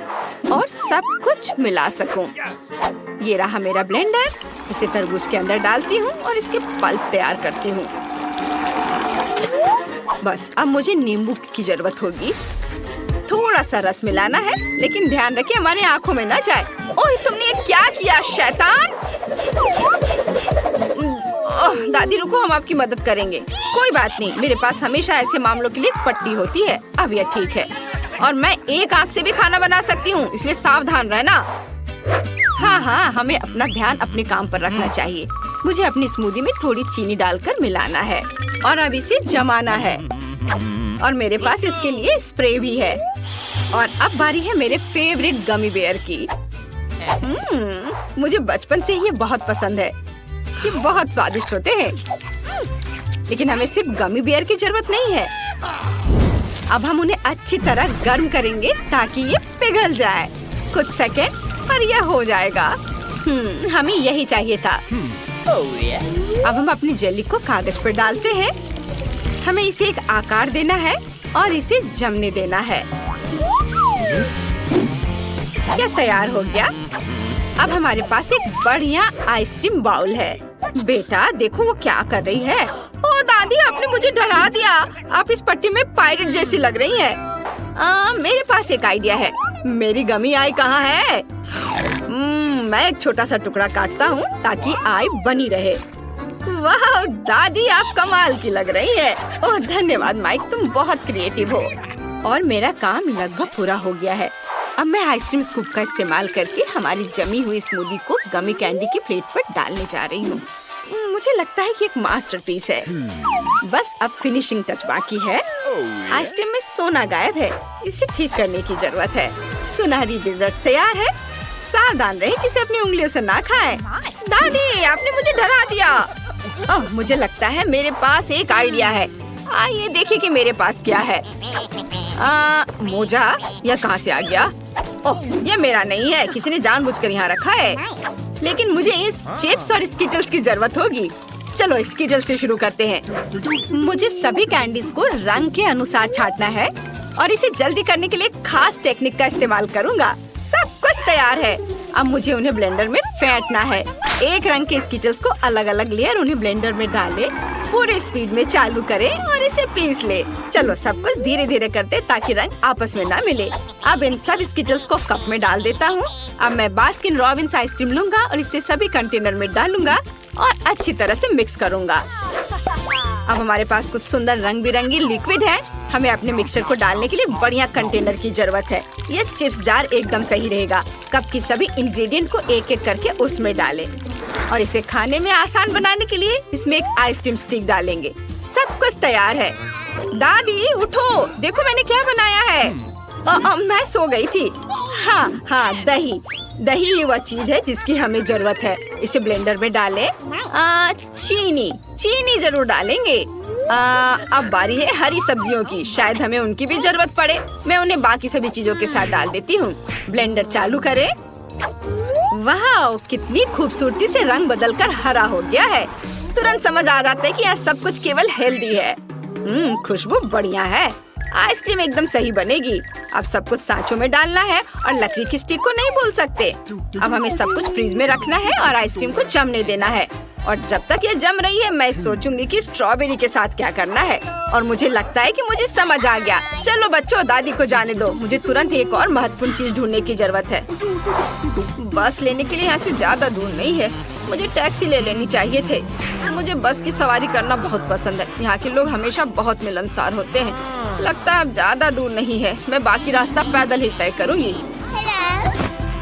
और सब कुछ मिला सकूं। ये रहा मेरा ब्लेंडर। इसे तरबूज के अंदर डालती हूँ और इसके पल्प तैयार करती हूँ। बस अब मुझे नींबू की जरूरत होगी। थोड़ा सा रस मिलाना है, लेकिन ध्यान रखिए हमारी आंखों में ना जाए। ओह, तुमने ये क्या किया शैतान? दादी रुको, हम आपकी मदद करेंगे। कोई बात नहीं, मेरे पास हमेशा ऐसे मामलों के लिए पट्टी होती है। अब यह ठीक है। और मैं एक आंख से भी खाना बना सकती हूँ, इसलिए सावधान रहना। हाँ, हमें अपना ध्यान अपने काम पर रखना चाहिए। मुझे अपनी स्मूदी में थोड़ी चीनी डालकर मिलाना है और अब इसे जमाना है। और मेरे पास इसके लिए स्प्रे भी है। और अब बारी है मेरे फेवरेट गमी बेयर की। मुझे बचपन से ये बहुत पसंद है। ये बहुत स्वादिष्ट होते हैं, लेकिन हमें सिर्फ गमी बेयर की जरूरत नहीं है। अब हम उन्हें अच्छी तरह गर्म करेंगे ताकि ये पिघल जाए। कुछ सेकंड और यह हो जाएगा। हमें यही चाहिए था। अब हम अपनी जेली को कागज पर डालते हैं। हमें इसे एक आकार देना है और इसे जमने देना है। यह तैयार हो गया। अब हमारे पास एक बढ़िया आइसक्रीम बाउल है। बेटा देखो वो क्या कर रही है। ओ दादी, आपने मुझे डरा दिया। आप इस पट्टी में पायरेट जैसी लग रही हैं। मेरे पास एक आइडिया है। मेरी गमी आई कहाँ है? मैं एक छोटा सा टुकड़ा काटता हूँ ताकि आई बनी रहे। वाह दादी, आप कमाल की लग रही है। ओह धन्यवाद माइक, तुम बहुत क्रिएटिव हो। और मेरा काम लगभग पूरा हो गया है। अब मैं आइसक्रीम स्कूप का इस्तेमाल करके हमारी जमी हुई स्मूदी को गमी कैंडी की प्लेट पर डालने जा रही हूँ। मुझे लगता है कि एक मास्टरपीस है। बस अब फिनिशिंग टच बाकी है। आइसक्रीम में सोना गायब है, इसे ठीक करने की जरूरत है। सुनहरी डेजर्ट तैयार है। सावधान रहे किसी अपनी उंगलियों से ना खाए। दादी, आपने मुझे डरा दिया। मुझे लगता है मेरे पास एक आइडिया है। आइए देखिए कि मेरे पास क्या है। मोजा, यह कहाँ से आ गया? ओह, यह मेरा नहीं है, किसी ने जानबूझकर यहाँ रखा है। लेकिन मुझे इस चिप्स और स्किटल्स की जरूरत होगी। चलो स्किटल्स से शुरू करते हैं। मुझे सभी कैंडीज को रंग के अनुसार छांटना है और इसे जल्दी करने के लिए खास टेक्निक का इस्तेमाल करूँगा। सब कुछ तैयार है। अब मुझे उन्हें ब्लेंडर में फेंटना है। एक रंग के स्किटल्स को अलग अलग लेयर उन्हें ब्लेंडर में डाले, पूरे स्पीड में चालू करें और इसे पीस ले। चलो सब कुछ धीरे धीरे करते ताकि रंग आपस में ना मिले। अब इन सब स्किटल्स को कप में डाल देता हूँ। अब मैं बास्किन रॉबिन्स आइसक्रीम लूंगा और इसे सभी कंटेनर में डालूंगा और अच्छी तरह से मिक्स करूंगा। अब हमारे पास कुछ सुंदर रंग बिरंगी लिक्विड है। हमें अपने मिक्सचर को डालने के लिए बढ़िया कंटेनर की जरूरत है। ये चिप्स जार एकदम सही रहेगा। कप की सभी इंग्रेडिएंट को एक एक करके उसमें डालें और इसे खाने में आसान बनाने के लिए इसमें एक आइसक्रीम स्टिक डालेंगे। सब कुछ तैयार है। दादी उठो, देखो मैंने क्या बनाया है। मैं सो गई थी। हाँ, दही। दही ही वह चीज है जिसकी हमें जरूरत है। इसे ब्लेंडर में डालें। चीनी जरूर डालेंगे। अब बारी है हरी सब्जियों की। शायद हमें उनकी भी जरूरत पड़े। मैं उन्हें बाकी सभी चीजों के साथ डाल देती हूँ। ब्लेंडर चालू करें। वाह, कितनी खूबसूरती से रंग बदलकर हरा हो गया है। तुरंत समझ आ जाता है कि यह सब कुछ केवल हेल्दी है। खुशबू बढ़िया है। आइसक्रीम एकदम सही बनेगी। अब सब कुछ सांचों में डालना है और लकड़ी की स्टिक को नहीं भूल सकते। अब हमें सब कुछ फ्रीज में रखना है और आइसक्रीम को जमने देना है। और जब तक ये जम रही है मैं सोचूंगी कि स्ट्रॉबेरी के साथ क्या करना है। और मुझे लगता है कि मुझे समझ आ गया। चलो बच्चों, दादी को जाने दो। मुझे तुरंत एक और महत्वपूर्ण चीज ढूंढने की जरूरत है। बस लेने के लिए यहाँ से ज्यादा दूर नहीं है। मुझे टैक्सी ले लेनी चाहिए थे। मुझे बस की सवारी करना बहुत पसंद है। यहाँ के लोग हमेशा बहुत मिलनसार होते हैं। लगता है अब ज्यादा दूर नहीं है। मैं बाकी रास्ता पैदल ही तय करूँगी।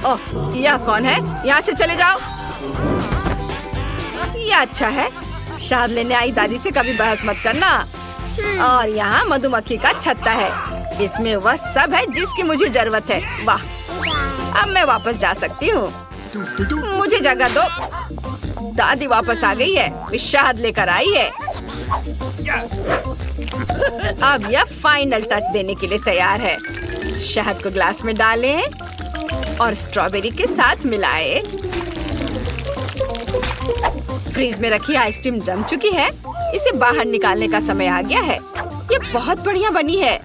ओह, यह कौन है? यहाँ से चले जाओ। यह अच्छा है। शहद लेने आई दादी से कभी बहस मत करना। और यहाँ मधुमक्खी का छत्ता है। इसमें वह सब है जिसकी मुझे जरूरत है। वाह, अब मैं वापस जा सकती हूँ। मुझे जगह दो। दादी वापस आ गई है। वे शहद लेकर आई है। अब यह फाइनल टच देने के लिए तैयार है। शहद को ग्लास में डालें और स्ट्रॉबेरी के साथ मिलाएं। फ्रीज में रखी आइसक्रीम जम चुकी है। इसे बाहर निकालने का समय आ गया है। ये बहुत बढ़िया बनी है।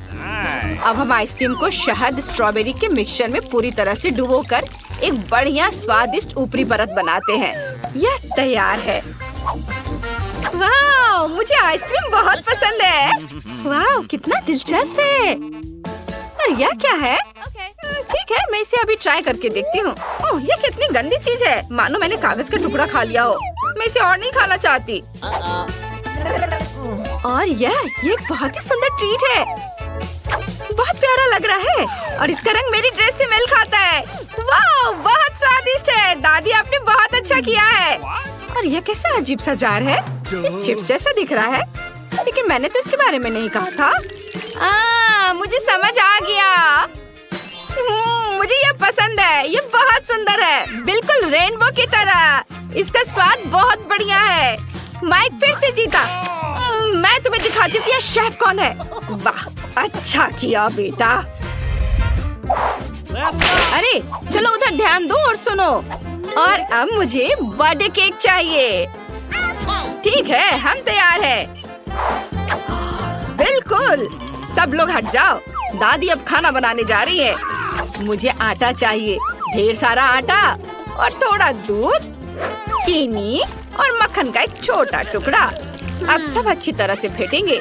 अब हम आइसक्रीम को शहद स्ट्रॉबेरी के मिक्सचर में पूरी तरह से डुबोकर एक बढ़िया स्वादिष्ट ऊपरी परत बनाते हैं। यह तैयार है। वाह, मुझे आइसक्रीम बहुत पसंद है। वाह, कितना दिलचस्प है। और यह क्या है? ठीक है, मैं इसे अभी ट्राई करके देखती हूँ। ओह, ये कितनी गंदी चीज है। मानो मैंने कागज का टुकड़ा खा लिया हो। मैं इसे और नहीं खाना चाहती। और यह एक बहुत ही सुंदर ट्रीट है। बहुत प्यारा लग रहा है और इसका रंग मेरी ड्रेस से मेल खाता है। वाह, बहुत स्वादिष्ट है। दादी, आपने बहुत अच्छा किया है। और यह कैसा अजीब सा जार है। ये चिप्स जैसा दिख रहा है, लेकिन मैंने तो इसके बारे में नहीं कहा था। मुझे समझ आ गया। मुझे यह पसंद है। ये बहुत सुंदर है, बिल्कुल रेनबो की तरह। इसका स्वाद बहुत बढ़िया है। माइक फिर से जीता। मैं तुम्हें दिखाती हूँ कि यह शेफ कौन है। वाह, अच्छा किया बेटा। अरे चलो उधर ध्यान दो और सुनो। और अब मुझे बर्थडे केक चाहिए। ठीक है, हम तैयार हैं। बिल्कुल, सब लोग हट जाओ। दादी अब खाना बनाने जा रही है। मुझे आटा चाहिए, ढेर सारा आटा और थोड़ा दूध, चीनी और मक्खन का एक छोटा टुकड़ा। अब सब अच्छी तरह से फेंटेंगे।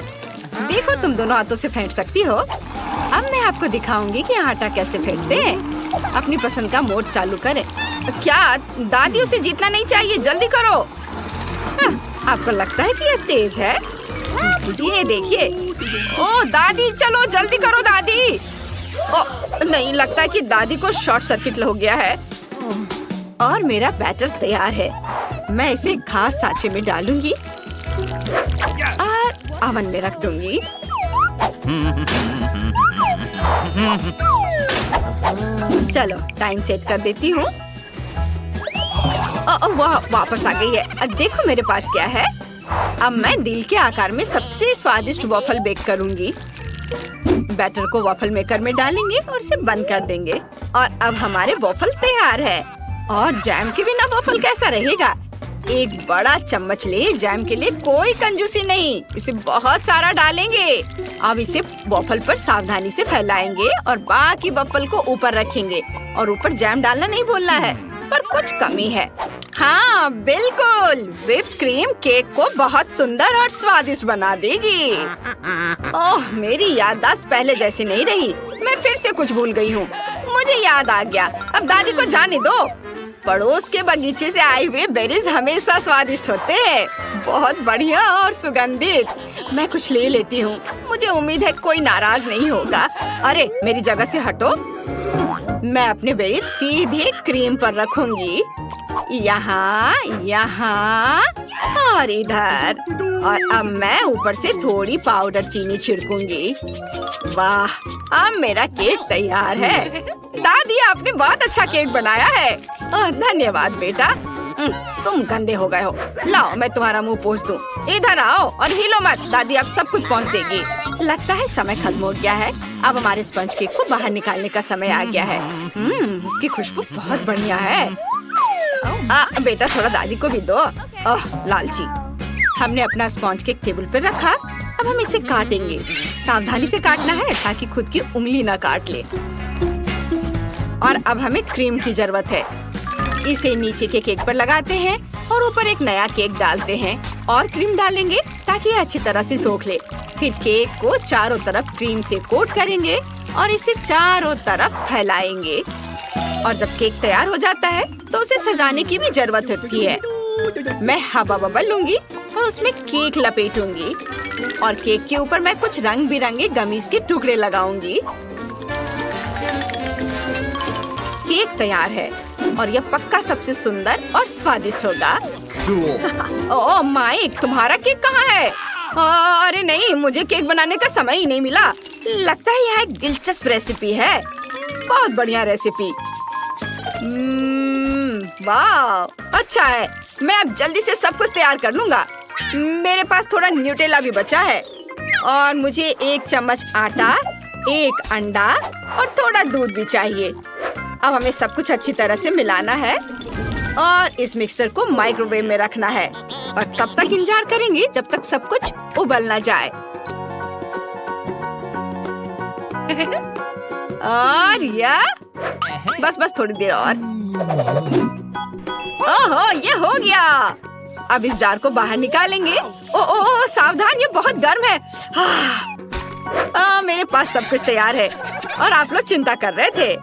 देखो, तुम दोनों हाथों से फेंट सकती हो। अब मैं आपको दिखाऊंगी कि आटा कैसे फेंटते हैं। अपनी पसंद का मोड चालू करें। क्या दादी, उसे जीतना नहीं चाहिए, जल्दी करो। आपको लगता है कि यह तेज है? ये देखिए। ओ दादी, चलो जल्दी करो दादी। नहीं, लगता है कि दादी को शॉर्ट सर्किट हो गया है। और मेरा बैटर तैयार है। मैं इसे खास सांचे में डालूंगी और ओवन में रख दूंगी। चलो टाइम सेट कर देती हूँ। वाह, वापस आ गई है। अब देखो मेरे पास क्या है। अब मैं दिल के आकार में सबसे स्वादिष्ट वॉफल बेक करूंगी। बैटर को वॉफल मेकर में डालेंगे और इसे बंद कर देंगे। और अब हमारे वॉफल तैयार है। और जैम के बिना वॉफल कैसा रहेगा? एक बड़ा चम्मच ले। जैम के लिए कोई कंजूसी नहीं, इसे बहुत सारा डालेंगे। अब इसे वॉफल पर सावधानी से फैलाएंगे और बाकी वॉफल को ऊपर रखेंगे। और ऊपर जैम डालना नहीं भूलना है, पर कुछ कमी है। हाँ बिल्कुल, व्हिप्ड क्रीम केक को बहुत सुंदर और स्वादिष्ट बना देगी। ओह, मेरी याददाश्त पहले जैसी नहीं रही। मैं फिर से कुछ भूल गई हूँ। मुझे याद आ गया। अब दादी को जाने दो। पड़ोस के बगीचे से आए हुए बेरीज हमेशा स्वादिष्ट होते हैं। बहुत बढ़िया और सुगंधित। मैं कुछ ले लेती हूँ। मुझे उम्मीद है कोई नाराज नहीं होगा। अरे मेरी जगह से हटो। मैं अपने बेरीज सीधे क्रीम पर रखूंगी। यहाँ, यहाँ और इधर। और अब मैं ऊपर से थोड़ी पाउडर चीनी छिड़कूंगी। वाह, अब मेरा केक तैयार है। दादी, आपने बहुत अच्छा केक बनाया है। धन्यवाद बेटा। तुम गंदे हो गए हो। लाओ, मैं तुम्हारा मुंह पोंछ दूं। इधर आओ और हिलो मत। दादी अब सब कुछ पोंछ देगी। लगता है समय खत्म हो गया है। अब हमारे स्पंज केक को बाहर निकालने का समय आ गया है। इसकी खुशबू बहुत बढ़िया है। बेटा, थोड़ा दादी को भी दो। ओह लालची। हमने अपना स्पॉन्ज केक टेबल पर रखा। अब हम इसे काटेंगे। सावधानी से काटना है ताकि खुद की उंगली ना काट ले। और अब हमें क्रीम की जरूरत है। इसे नीचे के केक पर लगाते हैं और ऊपर एक नया केक डालते हैं और क्रीम डालेंगे ताकि ये अच्छी तरह से सोख ले। फिर केक को चारों तरफ क्रीम से कोट करेंगे और इसे चारों तरफ फैलाएंगे। और जब केक तैयार हो जाता है तो उसे सजाने की भी जरूरत होती है। मैं हवा बबल लूंगी और उसमें केक लपेटूंगी और केक के ऊपर मैं कुछ रंग बिरंगे गमीज के टुकड़े लगाऊंगी। केक तैयार है और यह पक्का सबसे सुंदर और स्वादिष्ट होगा। ओह माइक, तुम्हारा केक कहाँ है? अरे नहीं, मुझे केक बनाने का समय ही नहीं मिला। लगता है यह एक दिलचस्प रेसिपी है। बहुत बढ़िया रेसिपी। वाह, अच्छा है। मैं अब जल्दी से सब कुछ तैयार कर लूंगा। मेरे पास थोड़ा न्यूटेला भी बचा है और मुझे 1 चम्मच आटा, 1 अंडा और थोड़ा दूध भी चाहिए। अब हमें सब कुछ अच्छी तरह से मिलाना है और इस मिक्सचर को माइक्रोवेव में रखना है और तब तक इंतजार करेंगे जब तक सब कुछ उबल ना जाए। और यह बस थोड़ी देर और। ओहो, ये हो गया। अब इस जार को बाहर निकालेंगे। ओ सावधान, ये बहुत गर्म है। मेरे पास सब कुछ तैयार है और आप लोग चिंता कर रहे थे।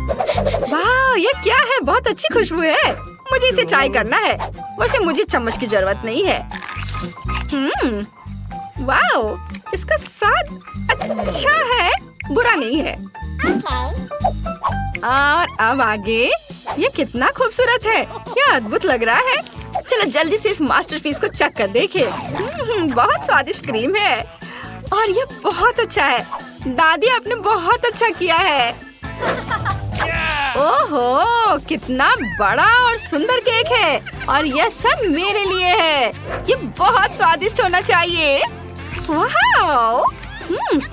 वाह, ये क्या है? बहुत अच्छी खुशबू है। मुझे इसे ट्राई करना है। वैसे मुझे चम्मच की जरूरत नहीं है। वाह, इसका स्वाद अच्छा है, बुरा नहीं है। और अब आगे, ये कितना खूबसूरत है। यह अद्भुत लग रहा है। चलो जल्दी से इस मास्टरपीस को चख कर देखें। बहुत स्वादिष्ट क्रीम है और ये बहुत अच्छा है। दादी, आपने बहुत अच्छा किया है। ओहो, कितना बड़ा और सुंदर केक है और यह सब मेरे लिए है। ये बहुत स्वादिष्ट होना चाहिए। वाह,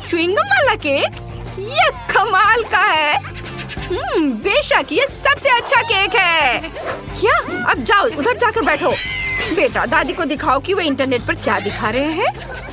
च्युइंगम वाला केक, ये कमाल का है। बेशक ये सबसे अच्छा केक है। क्या? अब जाओ उधर जाकर बैठो। बेटा, दादी को दिखाओ कि वे इंटरनेट पर क्या दिखा रहे हैं।